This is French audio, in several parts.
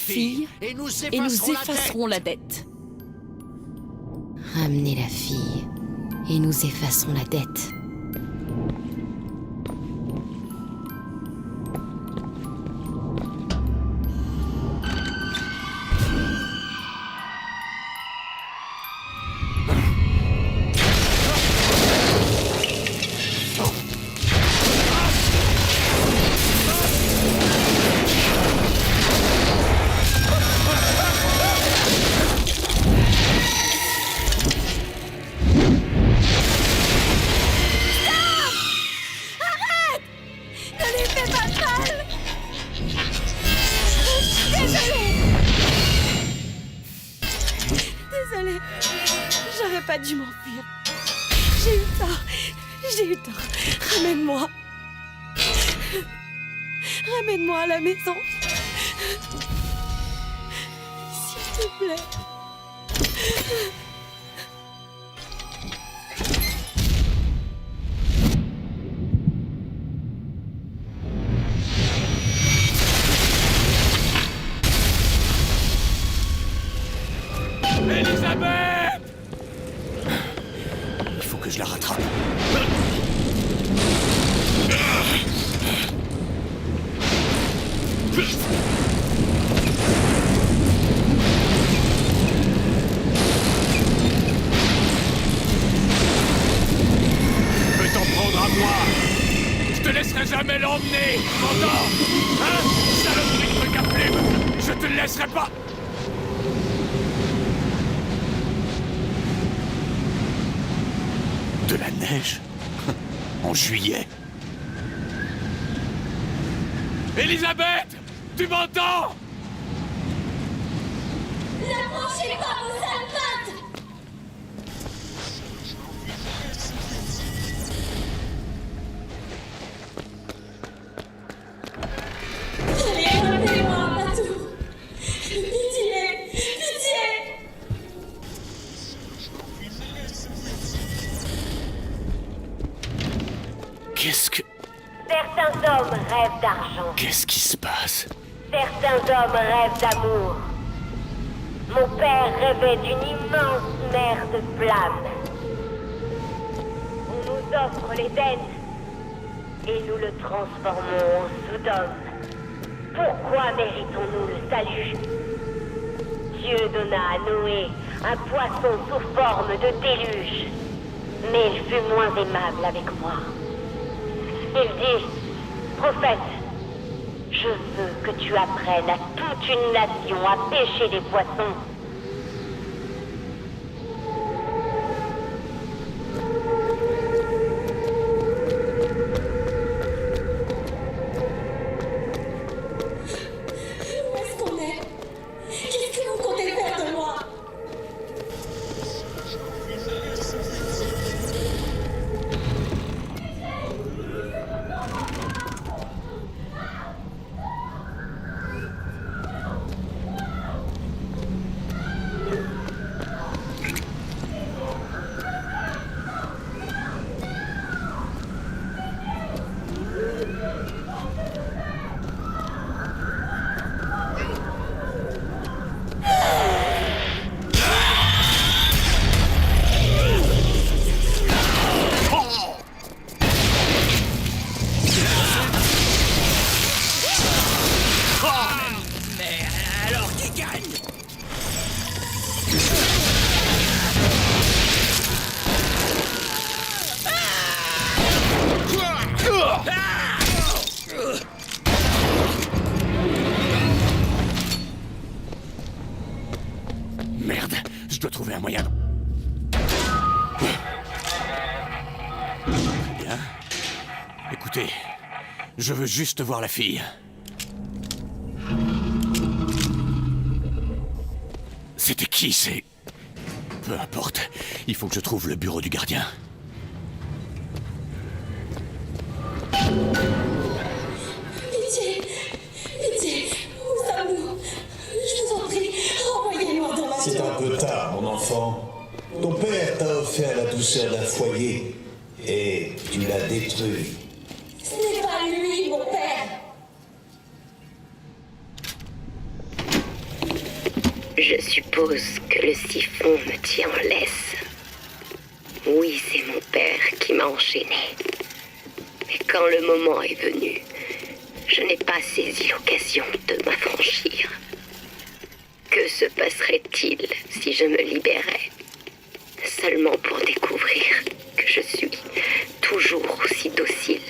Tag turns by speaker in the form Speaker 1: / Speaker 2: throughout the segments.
Speaker 1: fille et nous effacerons la dette.
Speaker 2: Ramenez la fille et nous effacerons la dette.
Speaker 1: Désolée, j'aurais pas dû m'enfuir. J'ai eu tort. Ramène-moi. Ramène-moi à la maison. S'il te plaît.
Speaker 3: Elisabeth! Il faut que je la rattrape. Je peux t'en prendre à moi. Je te laisserai jamais l'emmener, t'entends? Hein? Saloperie de truc à plume! Je te laisserai pas! De la neige? En juillet? Elisabeth! Tu m'entends?
Speaker 4: N'approchez pas vos sales pattes! Allez, ramenez-moi, Patou! Pitié! Pitié!
Speaker 3: Qu'est-ce que...
Speaker 5: Certains hommes rêvent d'argent.
Speaker 3: Qu'est-ce qui se passe?
Speaker 5: Certains hommes rêvent d'amour. Mon père rêvait d'une immense mer de flammes. On nous offre l'Éden et nous le transformons en Sodome. Pourquoi méritons-nous le salut? Dieu donna à Noé un poisson sous forme de déluge, mais il fut moins aimable avec moi. Il dit, prophète, je veux que tu apprennes à toute une nation à pêcher des poissons.
Speaker 4: Où est-ce qu'on est? Qu'est-ce que vous comptez faire de moi?
Speaker 3: Merde, je dois trouver un moyen. Bien. Écoutez, je veux juste voir la fille. C'était qui, c'est... Peu importe, il faut que je trouve le bureau du gardien.
Speaker 4: Pitié! Pitié! Où sommes-nous? Je vous en prie, renvoyez-moi dans ma
Speaker 6: C'est un peu tard, mon enfant. Ton père t'a offert la douceur d'un foyer et tu l'as détruit.
Speaker 4: Ce n'est pas lui, mon père!
Speaker 2: Je suppose que le siphon me tient en laisse. Oui, c'est mon père qui m'a enchaîné. Mais quand le moment est venu, je n'ai pas saisi l'occasion de m'affranchir. Que se passerait-il si je me libérais? Seulement pour découvrir que je suis toujours aussi docile.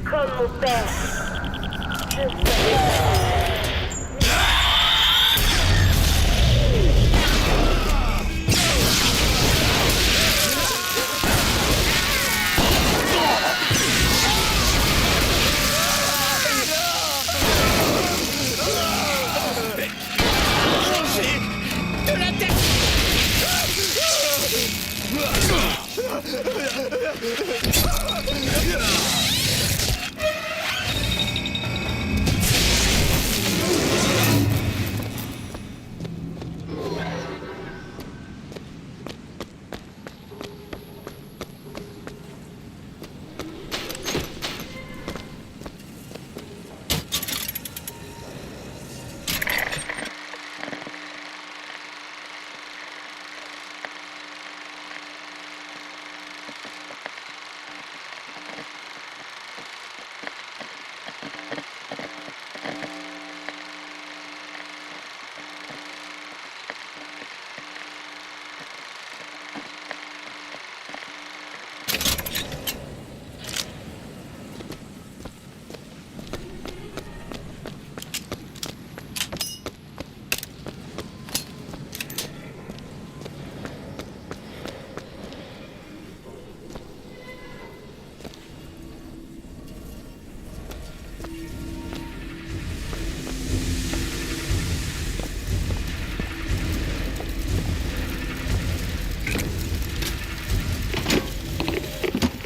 Speaker 5: Comme mon père, je serai...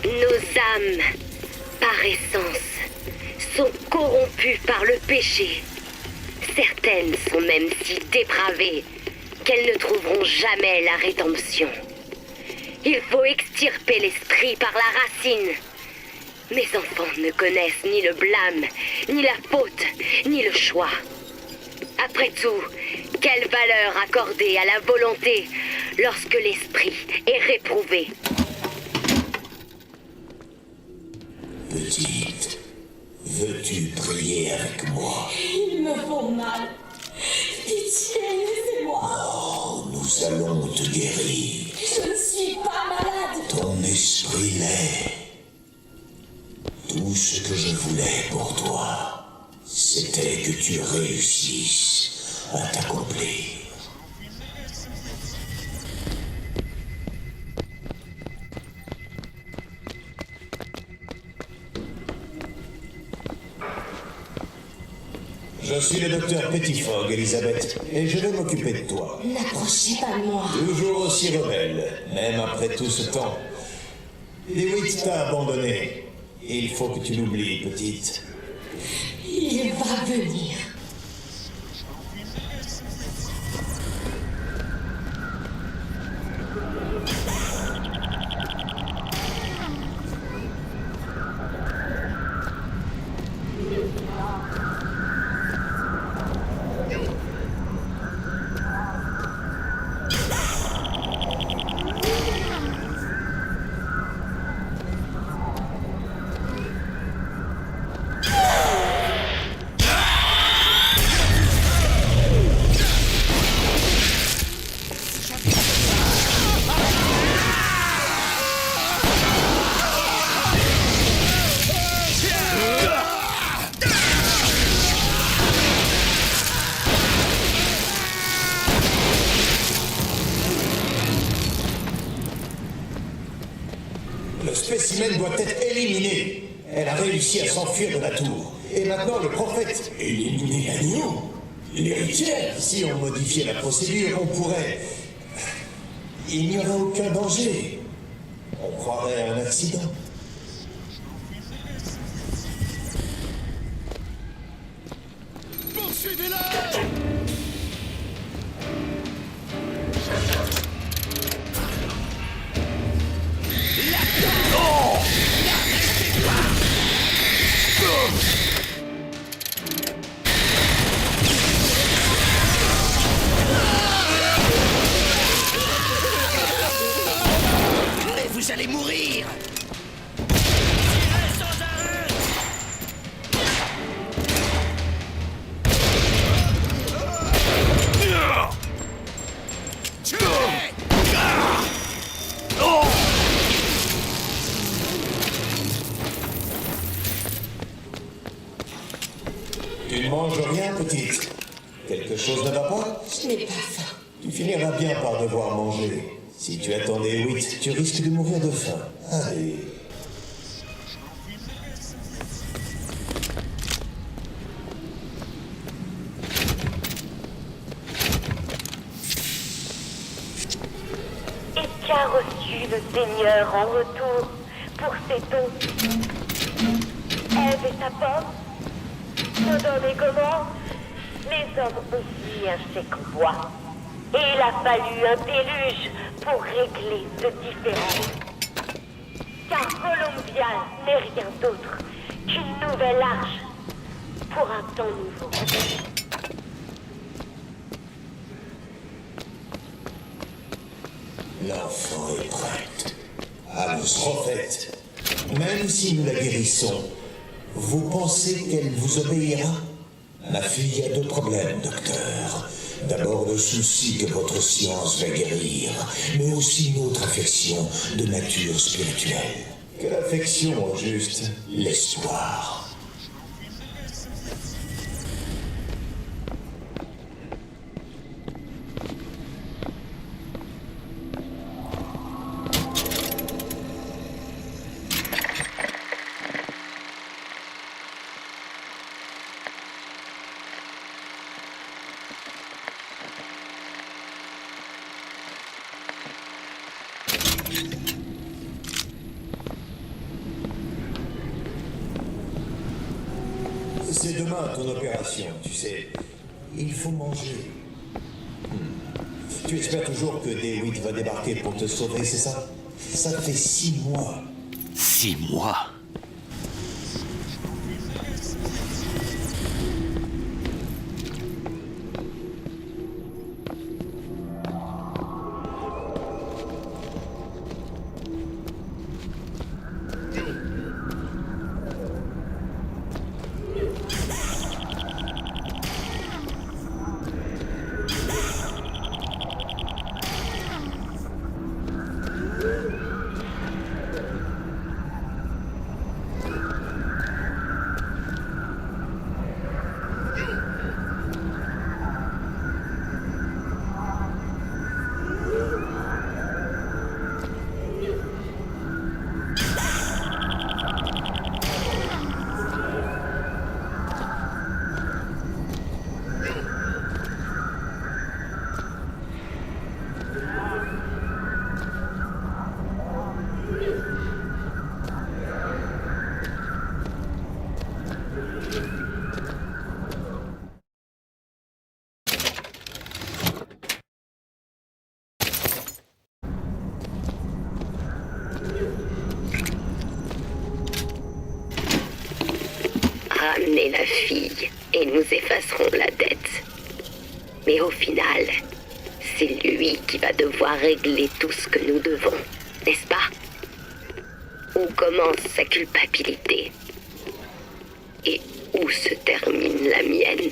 Speaker 2: Nos âmes, par essence, sont corrompues par le péché. Certaines sont même si dépravées qu'elles ne trouveront jamais la rédemption. Il faut extirper l'esprit par la racine. Mes enfants ne connaissent ni le blâme, ni la faute, ni le choix. Après tout, quelle valeur accorder à la volonté lorsque l'esprit est réprouvé?
Speaker 6: Petite, veux-tu prier avec moi?
Speaker 4: Ils me font mal. Pitié, laissez-moi.
Speaker 6: Oh, nous allons te guérir.
Speaker 4: Je ne suis pas malade.
Speaker 6: Ton esprit l'est. Tout ce que je voulais pour toi, c'était que tu réussisses à t'accomplir. Je suis le docteur Pettifog, Elisabeth, et je vais m'occuper de toi.
Speaker 4: N'approchez pas de moi.
Speaker 6: Toujours aussi rebelle, même après tout ce temps. Dewitt t'a abandonné. Il faut que tu l'oublies, petite.
Speaker 4: Il va venir.
Speaker 6: Le spécimen doit être éliminé. Elle a réussi à s'enfuir de la tour. Et maintenant, le prophète... Éliminer l'agneau? L'héritière, si on modifiait la procédure, on pourrait... Il n'y aurait aucun danger. On croirait à un accident.
Speaker 3: Poursuivez-le!
Speaker 7: Mais vous allez mourir!
Speaker 6: Tu ne manges rien, petite? Quelque chose ne va pas?
Speaker 4: Je n'ai pas faim.
Speaker 6: Tu finiras bien par devoir manger. Si tu attends des 8, tu risques de mourir de faim. Allez.
Speaker 5: Et qu'a reçu le Seigneur en retour pour ses dons? Ève et sa pomme? Sodome et Gomorrhe? Les hommes ont mis un chèque en bois. Et il a fallu un déluge pour régler ce différend. Car Columbia n'est rien d'autre qu'une nouvelle arche pour un temps nouveau.
Speaker 6: L'enfant est prête. Alustrophète, même si nous la guérissons, vous pensez qu'elle vous obéira? Ma fille a deux problèmes, docteur. D'abord le souci que votre science va guérir, mais aussi une autre affection de nature spirituelle. Quelle affection, au juste? L'espoir. C'est demain ton opération, tu sais. Il faut manger. Tu espères toujours que D8 va débarquer pour te sauver, c'est ça? Ça fait 6 mois.
Speaker 7: 6 mois?
Speaker 2: Ramenez la fille et nous effacerons la dette. Mais au final, c'est lui qui va devoir régler tout ce que nous devons, n'est-ce pas? Où commence sa culpabilité? Et où se termine la mienne?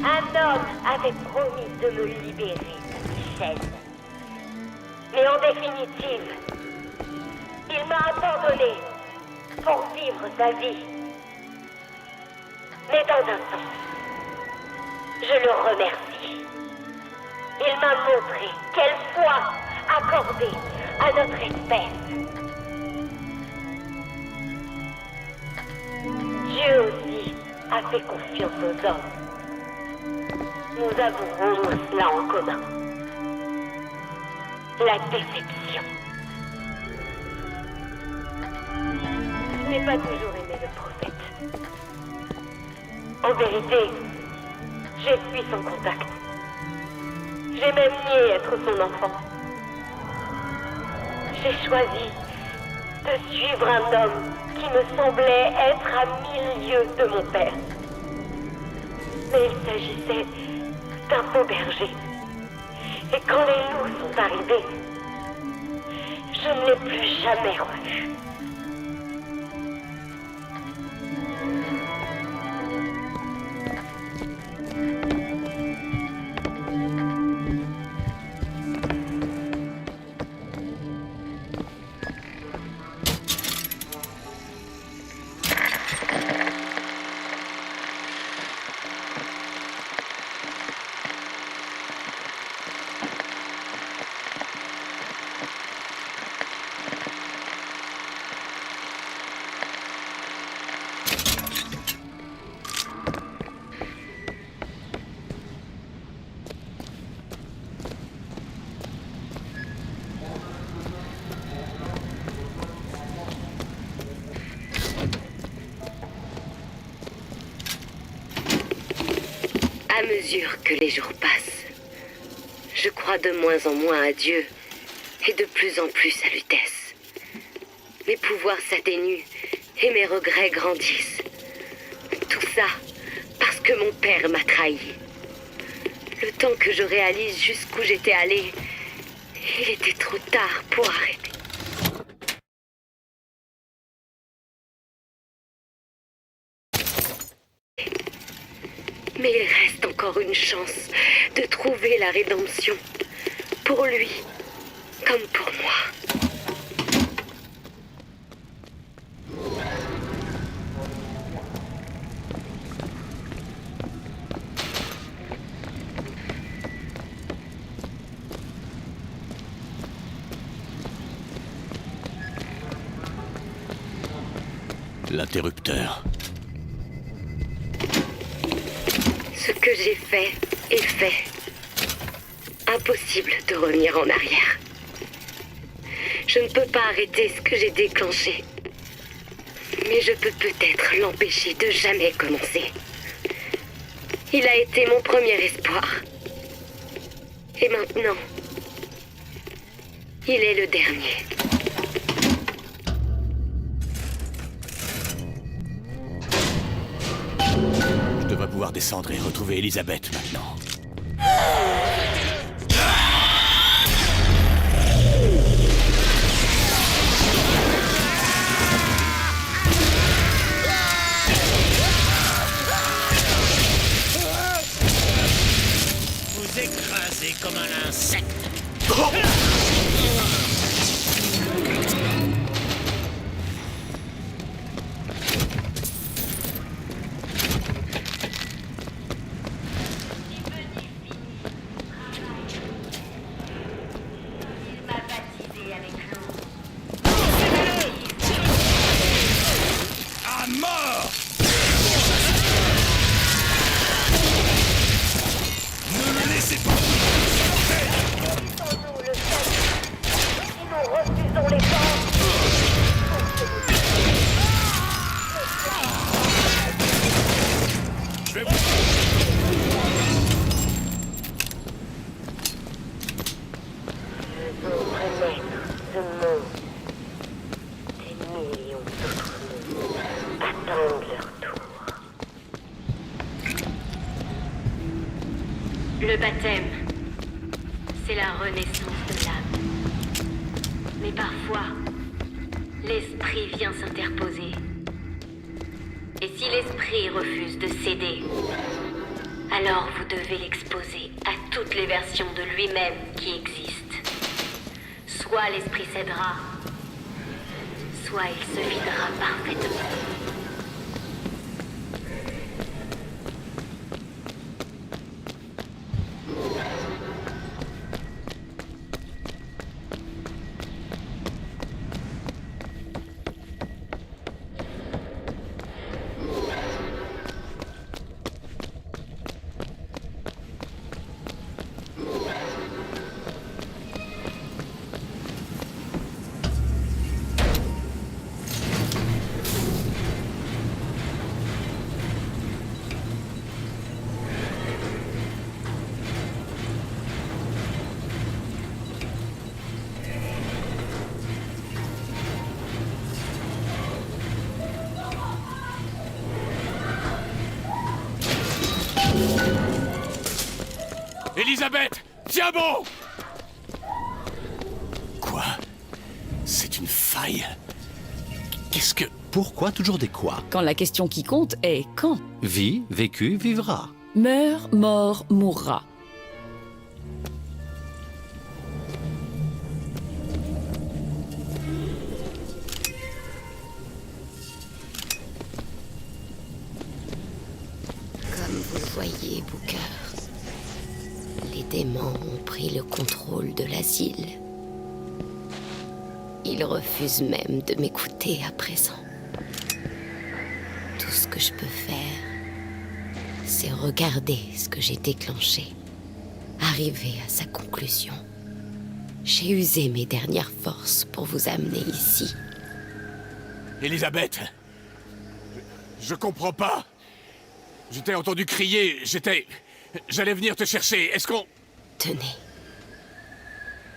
Speaker 5: Un homme avait promis de me libérer de mes chaînes. Mais en définitive, il m'a abandonné pour vivre sa vie. Mais dans un sens, je le remercie. Il m'a montré quelle foi accorder à notre espèce. Dieu aussi a fait confiance aux hommes. Nous avons au moins cela en commun. La déception. Je n'ai pas toujours aimé le prophète. En vérité, j'ai fui son contact. J'ai même nié être son enfant. J'ai choisi de suivre un homme qui me semblait être à 1000 lieues de mon père. Mais il s'agissait d'un faux berger. Et quand les loups sont arrivés, je ne l'ai plus jamais revu.
Speaker 2: À mesure que les jours passent, je crois de moins en moins à Dieu et de plus en plus à Lutèce. Mes pouvoirs s'atténuent et mes regrets grandissent. Tout ça parce que mon père m'a trahi. Le temps que je réalise jusqu'où j'étais allée, il était trop tard pour arrêter. Mais il reste encore une chance de trouver la rédemption. Pour lui, comme pour moi.
Speaker 7: L'interrupteur.
Speaker 2: Ce que j'ai fait est fait. Impossible de revenir en arrière. Je ne peux pas arrêter ce que j'ai déclenché. Mais je peux peut-être l'empêcher de jamais commencer. Il a été mon premier espoir. Et maintenant, il est le dernier.
Speaker 7: Je devrais pouvoir descendre et retrouver Elisabeth maintenant.
Speaker 8: Vous écrasez comme un insecte.
Speaker 3: À mort! Ne le laissez pas!
Speaker 5: Refusons-nous le salut. Si nous refusons les temps,
Speaker 3: Je vais vous...
Speaker 5: notre maître, ce monde, des millions d'autres mondes attendent leur tour.
Speaker 2: Le baptême, c'est la renaissance de l'âme. Mais parfois, l'esprit vient s'interposer. Et si l'esprit refuse de céder, alors vous devez l'exposer à toutes les versions de lui-même qui existent. Soit l'esprit cédera, soit il se videra parfaitement.
Speaker 3: Elisabeth! Tiens bon!
Speaker 7: Quoi? C'est une faille? Qu'est-ce que...
Speaker 9: Pourquoi toujours des quoi?
Speaker 1: Quand la question qui compte est quand.
Speaker 9: Vie, vécu, vivra.
Speaker 1: Meurt, mort, mourra.
Speaker 2: Comme vous le voyez, Booker, les démons ont pris le contrôle de l'asile. Ils refusent même de m'écouter à présent. Tout ce que je peux faire, c'est regarder ce que j'ai déclenché, arriver à sa conclusion. J'ai usé mes dernières forces pour vous amener ici.
Speaker 3: Elisabeth! Je comprends pas! Je t'ai entendu crier, j'allais venir te chercher, est-ce qu'on...
Speaker 2: Tenez.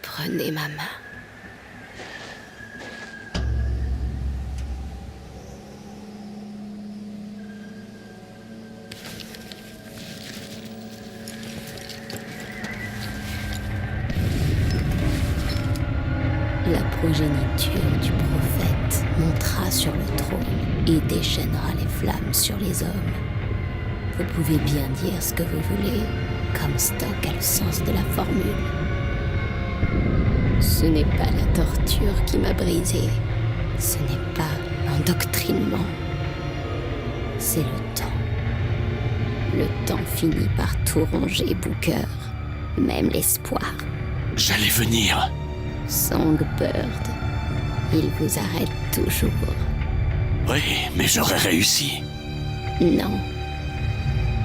Speaker 2: Prenez ma main. La progéniture du prophète montera sur le trône et déchaînera les flammes sur les hommes. Vous pouvez bien dire ce que vous voulez, comme Stock a le sens de la formule. Ce n'est pas la torture qui m'a brisé, ce n'est pas l'endoctrinement, c'est le temps. Le temps finit par tout ronger, Booker, même l'espoir.
Speaker 7: J'allais venir.
Speaker 2: Songbird, il vous arrête toujours.
Speaker 7: Oui, mais j'aurais réussi.
Speaker 2: Non,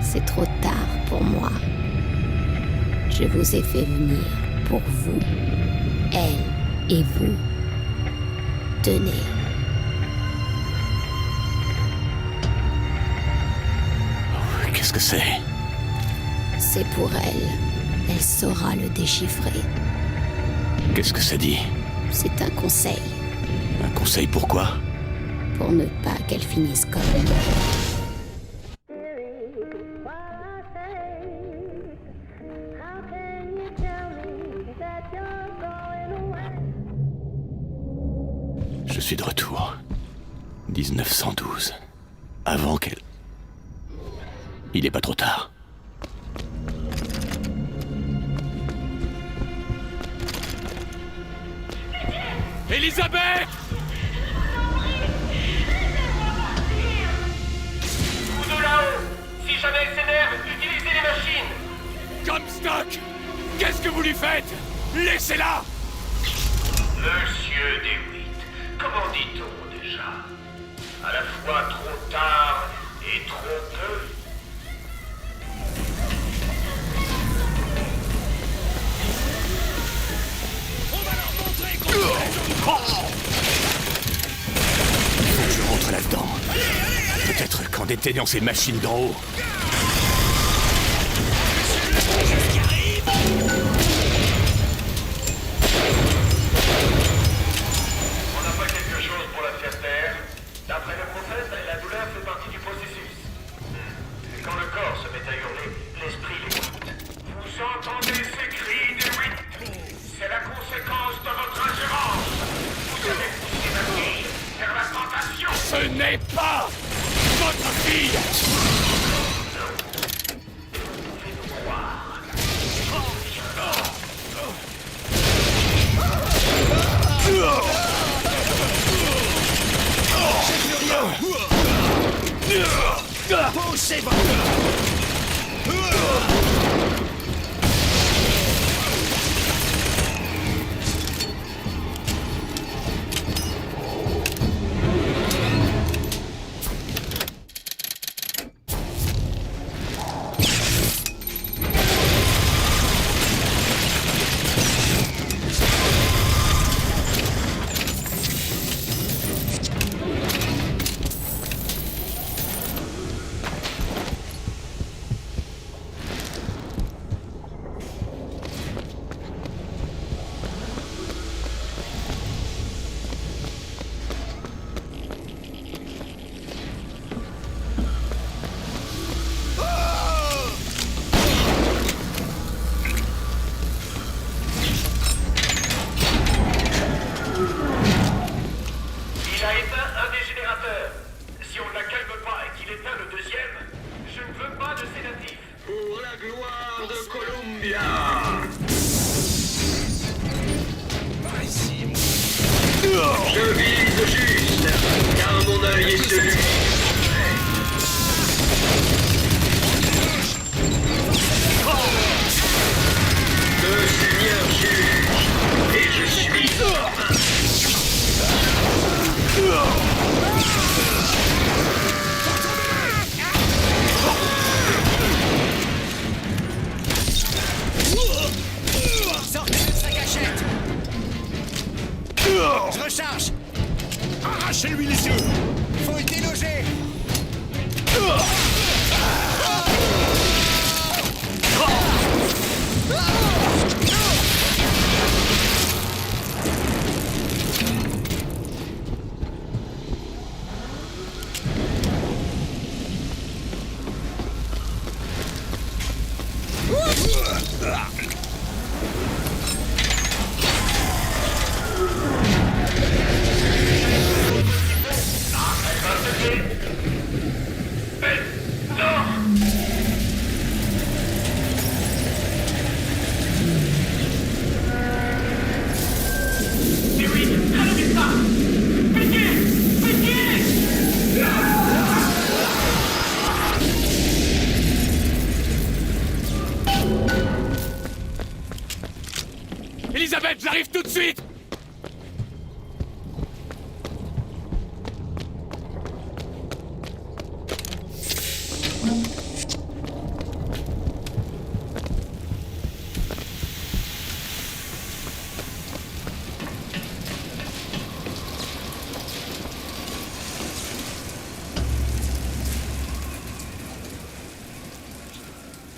Speaker 2: c'est trop tard pour moi. Je vous ai fait venir pour vous, elle et vous. Tenez.
Speaker 7: Qu'est-ce que c'est?
Speaker 2: C'est pour elle. Elle saura le déchiffrer.
Speaker 7: Qu'est-ce que ça dit?
Speaker 2: C'est un conseil.
Speaker 7: Un conseil pourquoi?
Speaker 2: Pour ne pas qu'elle finisse comme...
Speaker 7: Je suis de retour. 1912. Avant qu'elle... Il est pas trop tard.
Speaker 3: Elisabeth!
Speaker 10: Vous de là-haut, si jamais elle s'énerve, utilisez les machines.
Speaker 3: Comstock! Qu'est-ce que vous lui faites? Laissez-la!
Speaker 10: Monsieur DeWitt, comment dit-on déjà? À la fois trop tard et trop peu.
Speaker 7: Je rentre là-dedans. Peut-être qu'en déteignant ces machines d'en haut...
Speaker 10: On n'a pas quelque chose pour la faire taire. D'après le prophète, la douleur fait partie du processus. Et quand le corps se met à hurler, l'esprit l'écoute. Vous entendez ces cris, DeWitt? C'est la conséquence de votre ingérence. Vous avez poussé ma fille vers la tentation.
Speaker 3: Ce n'est pas votre fille!
Speaker 8: Poussez votre...
Speaker 10: Je vise juste, car mon œil est celui. Le Seigneur juge, et je suis.
Speaker 8: Sortez de sa cachette. Je recharge. Arrachez-lui les yeux. Faut le déloger.
Speaker 3: Elisabeth, j'arrive tout de suite!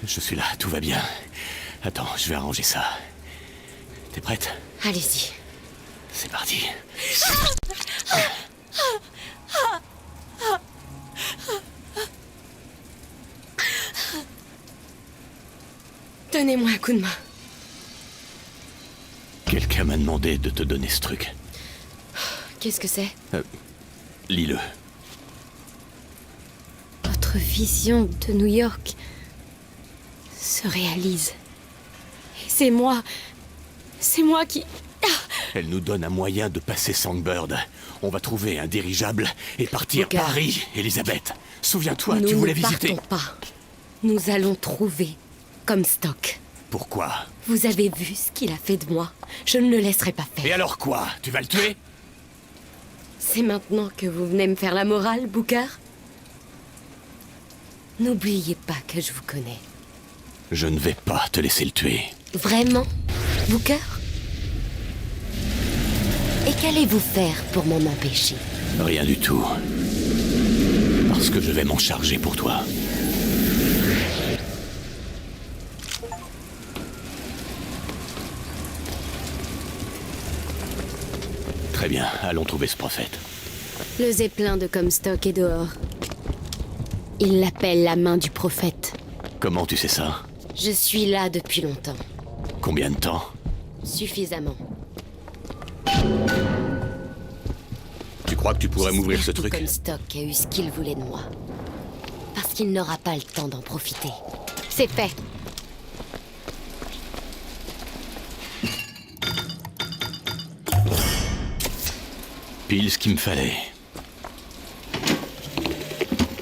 Speaker 7: Je suis là, tout va bien. Attends, je vais arranger ça. T'es prête?
Speaker 2: Allez-y.
Speaker 7: C'est parti.
Speaker 2: Donnez-moi un coup de main.
Speaker 7: Quelqu'un m'a demandé de te donner ce truc.
Speaker 2: Qu'est-ce que c'est?
Speaker 7: Lis-le.
Speaker 2: Votre vision de New York se réalise. Et c'est moi qui...
Speaker 7: Elle nous donne un moyen de passer Songbird. On va trouver un dirigeable et partir
Speaker 2: Booker.
Speaker 7: Paris, Elisabeth. Souviens-toi,
Speaker 2: Nous
Speaker 7: tu voulais
Speaker 2: ne
Speaker 7: visiter.
Speaker 2: partons pas. Nous allons trouver Comstock.
Speaker 7: Pourquoi?
Speaker 2: Vous avez vu ce qu'il a fait de moi. Je ne le laisserai pas faire.
Speaker 7: Et alors quoi? Tu vas le tuer?
Speaker 2: C'est maintenant que vous venez me faire la morale, Booker? N'oubliez pas que je vous connais.
Speaker 7: Je ne vais pas te laisser le tuer.
Speaker 2: Vraiment, Booker? Et qu'allez-vous faire pour m'en empêcher?
Speaker 7: Rien du tout. Parce que je vais m'en charger pour toi. Très bien, allons trouver ce prophète.
Speaker 2: Le zeppelin de Comstock est dehors. Il l'appelle la main du prophète.
Speaker 7: Comment tu sais ça?
Speaker 2: Je suis là depuis longtemps.
Speaker 7: Combien de temps?
Speaker 2: Suffisamment.
Speaker 7: Tu crois que tu pourrais m'ouvrir ce truc?
Speaker 2: Comstock a eu ce qu'il voulait de moi. Parce qu'il n'aura pas le temps d'en profiter. C'est fait.
Speaker 7: Pile ce qu'il me fallait.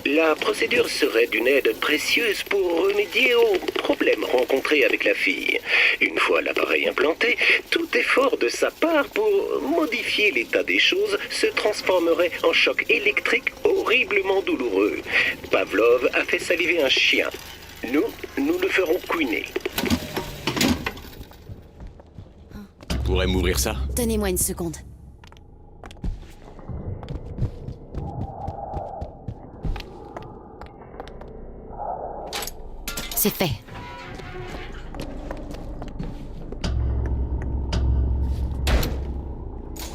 Speaker 11: La procédure serait d'une aide précieuse pour remédier aux problèmes rencontrés avec la fille. Une fois l'appareil implanté, tout effort de sa part pour modifier l'état des choses se transformerait en choc électrique horriblement douloureux. Pavlov a fait saliver un chien. Nous le ferons couiner.
Speaker 7: Tu pourrais m'ouvrir ça?
Speaker 2: Donnez-moi une seconde. C'est fait.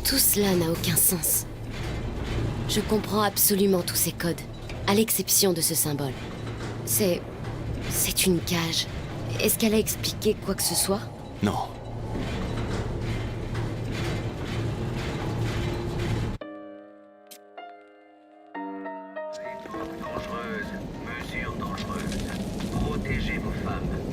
Speaker 2: Tout cela n'a aucun sens. Je comprends absolument tous ces codes, à l'exception de ce symbole. C'est une cage. Est-ce qu'elle a expliqué quoi que ce soit?
Speaker 7: Non.
Speaker 10: Dangereuse, mesure dangereuse. Protégez vos femmes.